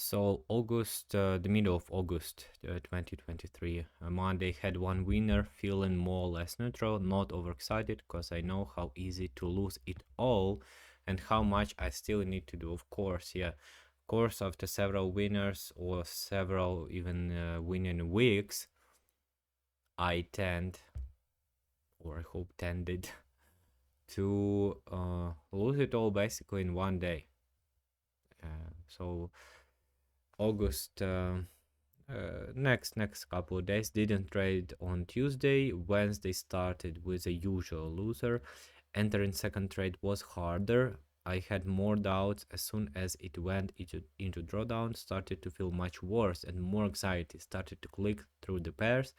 So the middle of August 2023, Monday had one winner, feeling more or less neutral, not overexcited, because I know how easy to lose it all and how much I still need to do. Of course, yeah. Of course, after several winners or several even winning weeks, I tend, or I hope tended, to lose it all basically in one day. So August next couple of days didn't trade on Tuesday. Wednesday started with a usual loser. Entering second trade was harder. I had more doubts. As soon as it went into drawdown, started to feel much worse and more anxiety started to click through the pairs,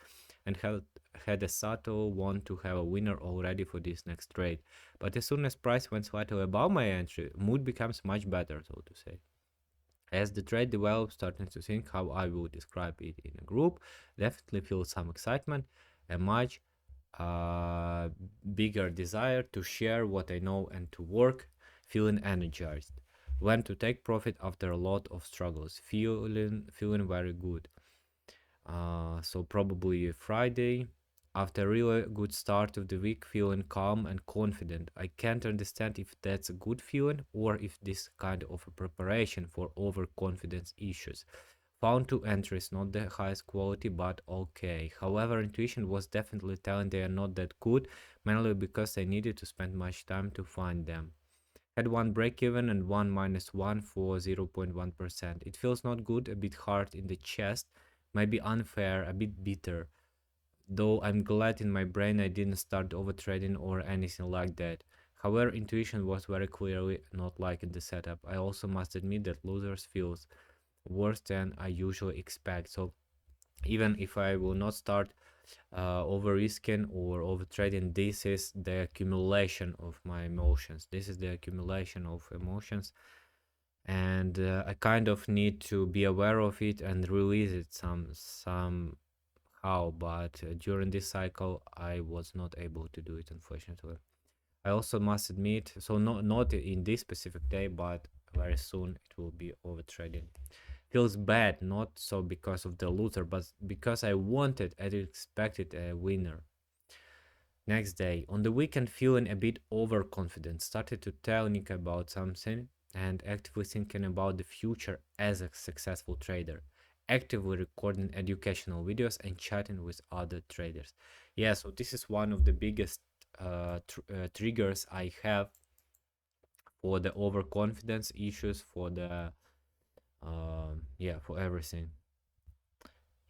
and had a subtle want to have a winner already for this next trade. But as soon as price went slightly above my entry, mood becomes much better, so to say. As the trade develops, starting to think how I will describe it in a group, definitely feel some excitement, a much bigger desire to share what I know and to work, feeling energized. When to take profit after a lot of struggles, feeling very good. So probably Friday, after a really good start of the week, feeling calm and confident. I can't understand if that's a good feeling or if this kind of a preparation for overconfidence issues. Found two entries, not the highest quality, but okay. However, intuition was definitely telling they are not that good, mainly because I needed to spend much time to find them. Had one break even and one -1 for 0.1%. It feels not good, a bit hard in the chest, maybe unfair, a bit bitter. Though I'm glad in my brain I didn't start overtrading or anything like that. However, intuition was very clearly not liking the setup. I also must admit that losers feels worse than I usually expect. So even if I will not start over risking or over trading, this is the accumulation of my emotions. This is the accumulation of emotions, and I kind of need to be aware of it and release it somehow. But during this cycle, I was not able to do it, unfortunately. I also must admit, so not in this specific day, but very soon it will be over trading. Feels bad, not so because of the loser, but because I wanted and expected a winner. Next day, on the weekend, feeling a bit overconfident, started to tell Nika about something and actively thinking about the future as a successful trader. Actively recording educational videos and chatting with other traders. Yeah, so this is one of the biggest triggers I have for the overconfidence issues, for the yeah, for everything.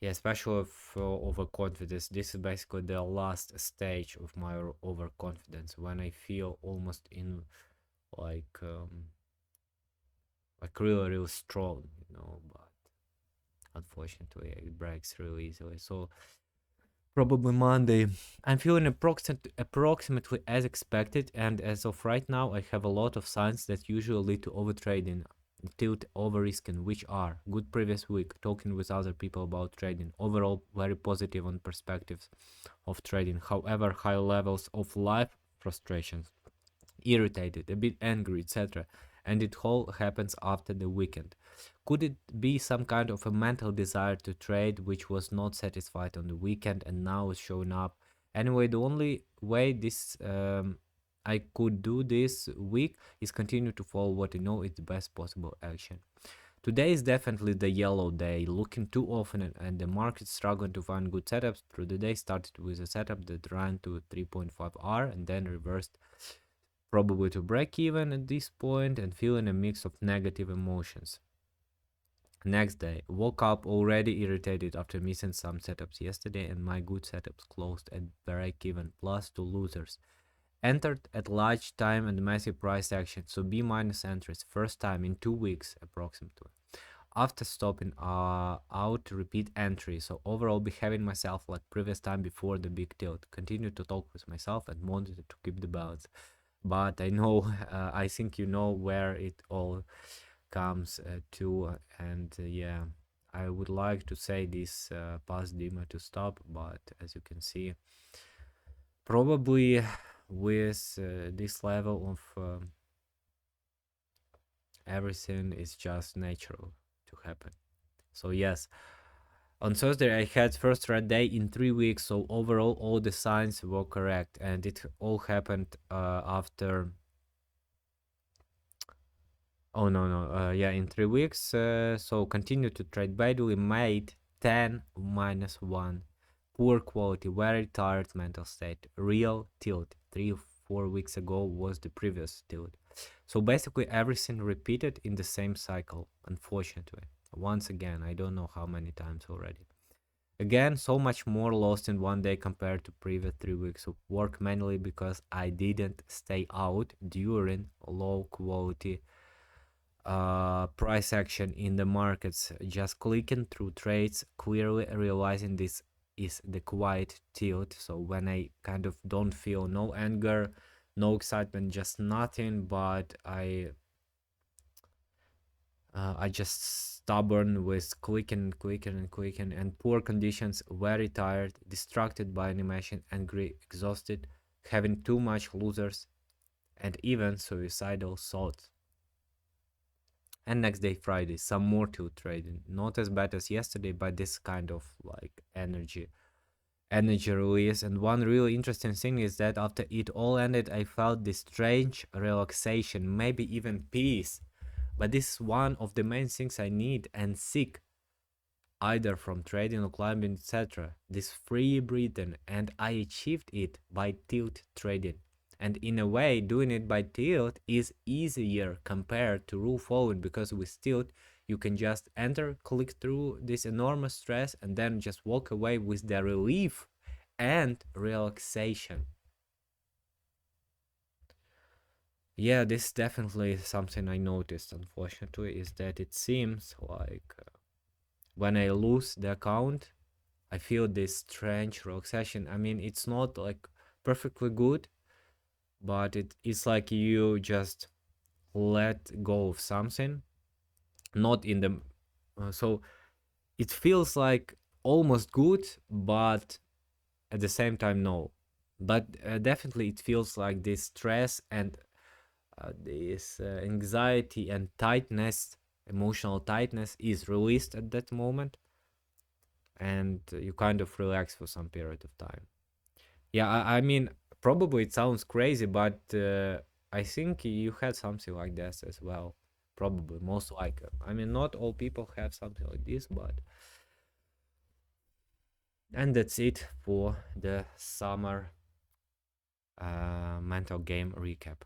Yeah, especially for overconfidence. This is basically the last stage of my overconfidence, when I feel almost in like really strong, but unfortunately it breaks really easily. So probably Monday. I'm feeling approximately as expected, and as of right now, I have a lot of signs that usually lead to overtrading, tilt, over risking, which are good previous week, talking with other people about trading, overall very positive on perspectives of trading. However, high levels of life frustrations, irritated, a bit angry, etc. And it all happens after the weekend. Could it be some kind of a mental desire to trade which was not satisfied on the weekend and now is showing up? Anyway, the only way this I could do this week is continue to follow what I know is the best possible action. Today is definitely the yellow day, looking too often and the market struggling to find good setups. Through the day started with a setup that ran to 3.5R and then reversed probably to break even at this point and feeling a mix of negative emotions. Next day, woke up already irritated after missing some setups yesterday and my good setups closed at break even plus two losers. Entered at large time and massive price action, so B minus entries, first time in 2 weeks approximately. After stopping out repeat entry, so overall behaving myself like previous time before the big tilt. Continue to talk with myself and monitor to keep the balance. But I know, I think you know where it all comes to, and yeah, I would like to say this past dimmer to stop, but as you can see, probably with this level of everything is just natural to to happen. So yes, on Thursday I had first red day in 3 weeks, so overall all the signs were correct, and it all happened after. Oh no, yeah, in 3 weeks. So continue to trade. Bailouni made 10 -1. Poor quality, very tired mental state. Real tilt. 3 or 4 weeks ago was the previous tilt. So basically everything repeated in the same cycle, unfortunately. Once again, I don't know how many times already. Again, so much more lost in one day compared to previous 3 weeks of work, mainly because I didn't stay out during low quality price action in the markets, just clicking through trades, clearly realizing this is the quiet tilt. So when I kind of don't feel no anger, no excitement, just nothing, but I just stubborn with clicking and poor conditions, very tired, distracted by animation, angry, exhausted, having too much losers, and even suicidal thoughts. And next day, Friday, some more tilt trading. Not as bad as yesterday, but this kind of like energy release. And one really interesting thing is that after it all ended, I felt this strange relaxation, maybe even peace. But this is one of the main things I need and seek, either from trading or climbing, etc. This free breathing, and I achieved it by tilt trading. And in a way, doing it by tilt is easier compared to rule following, because with tilt you can just enter, click through this enormous stress, and then just walk away with the relief and relaxation. Yeah, this is definitely something I noticed, unfortunately, is that it seems like when I lose the account, I feel this strange relaxation. I mean, it's not like perfectly good, but it's like you just let go of something, not in the. So it feels like almost good, but at the same time, no. But definitely, it feels like this stress and this anxiety and tightness, emotional tightness, is released at that moment, and you kind of relax for some period of time. Yeah, I mean, probably it sounds crazy, but I think you had something like this as well. Probably, most likely. I mean, not all people have something like this, but. And that's it for the summer mental game recap.